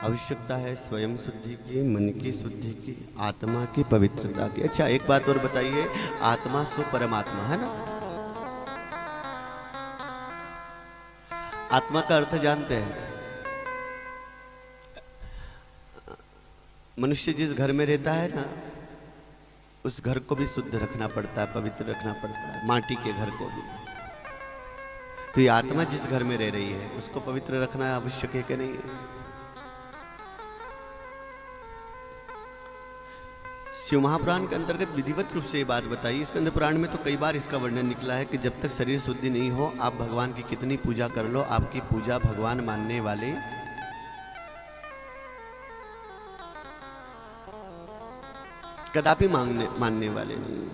आवश्यकता है स्वयं शुद्धि की, मन की शुद्धि की, आत्मा की पवित्रता की। अच्छा एक बात और बताइए, आत्मा सो परमात्मा है ना। आत्मा का अर्थ जानते हैं? मनुष्य जिस घर में रहता है ना, उस घर को भी शुद्ध रखना पड़ता है, पवित्र रखना पड़ता है, माटी के घर को भी। तो ये आत्मा जिस घर में रह रही है उसको पवित्र रखना आवश्यक है कि नहीं है? शिव महापुराण के अंतर्गत विधिवत रूप से ये बात बताई। स्कंद पुराण में तो कई बार इसका वर्णन निकला है कि जब तक शरीर शुद्धि नहीं हो, आप भगवान की कितनी पूजा कर लो, आपकी पूजा भगवान मानने वाले कदापि मानने वाले नहीं।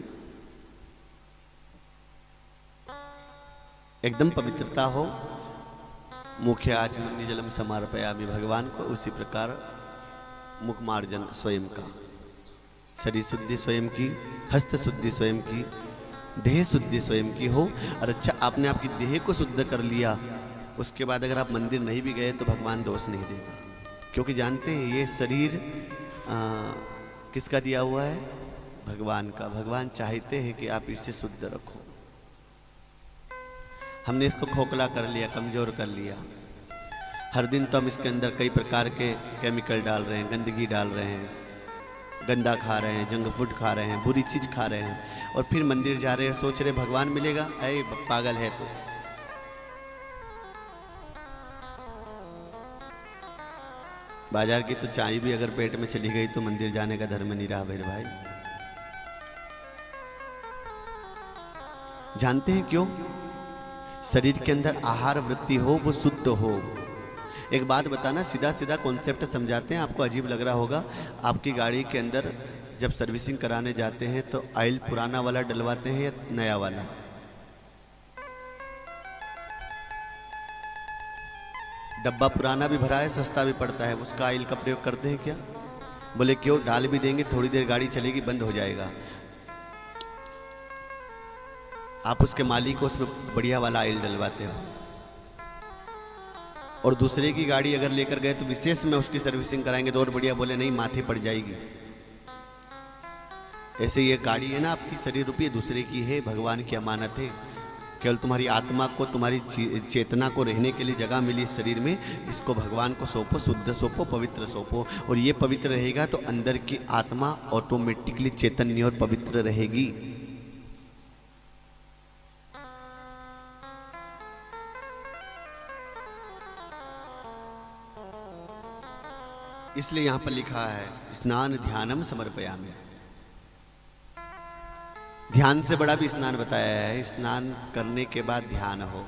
एकदम पवित्रता हो, मुख्य आचमनी जलम समर्पयामि भगवान को, उसी प्रकार मुखमार्जन स्वयं का, शरीर शुद्धि स्वयं की, हस्त शुद्धि स्वयं की, देह शुद्धि स्वयं की हो। और अच्छा आपने आपकी देह को शुद्ध कर लिया, उसके बाद अगर आप मंदिर नहीं भी गए तो भगवान दोष नहीं देगा, क्योंकि जानते हैं ये शरीर किसका दिया हुआ है? भगवान का। भगवान चाहते हैं कि आप इसे शुद्ध रखो। हमने इसको खोखला कर लिया, कमजोर कर लिया। हर दिन तो हम इसके अंदर कई प्रकार के केमिकल डाल रहे हैं, गंदगी डाल रहे हैं, गंदा खा रहे हैं, जंक फूड खा रहे हैं, बुरी चीज खा रहे हैं, और फिर मंदिर जा रहे हैं, सोच रहे भगवान मिलेगा। अरे पागल है तो। बाजार की तो चाय भी अगर पेट में चली गई तो मंदिर जाने का धर्म नहीं रहा मेरे भाई। जानते हैं क्यों? शरीर के अंदर आहार वृत्ति हो, वो शुद्ध हो। एक बात बताना, सीधा सीधा कॉन्सेप्ट समझाते हैं, आपको अजीब लग रहा होगा। आपकी गाड़ी के अंदर जब सर्विसिंग कराने जाते हैं तो ऑयल पुराना वाला डलवाते हैं या नया वाला? डब्बा पुराना भी भरा है, सस्ता भी पड़ता है, उसका ऑयल का प्रयोग करते हैं क्या? बोले क्यों? डाल भी देंगे, थोड़ी देर गाड़ी चलेगी, बंद हो जाएगा। आप उसके मालिक को उसमें बढ़िया वाला ऑयल डलवाते हो, और दूसरे की गाड़ी अगर लेकर गए तो विशेष में उसकी सर्विसिंग कराएंगे तो और बढ़िया, बोले नहीं माथे पड़ जाएगी। ऐसे ये गाड़ी है ना आपकी, शरीर रूपी, दूसरे की है, भगवान की अमानत है। केवल तुम्हारी आत्मा को, तुम्हारी चेतना को रहने के लिए जगह मिली इस शरीर में, इसको भगवान को सौंपो, शुद्ध सौंपो, पवित्र सौंपो, और ये पवित्र रहेगा तो अंदर की आत्मा ऑटोमेटिकली चैतन्य और पवित्र रहेगी। इसलिए यहां पर लिखा है स्नान ध्यानम समर्पयामि। ध्यान से बड़ा भी स्नान बताया है, स्नान करने के बाद ध्यान हो।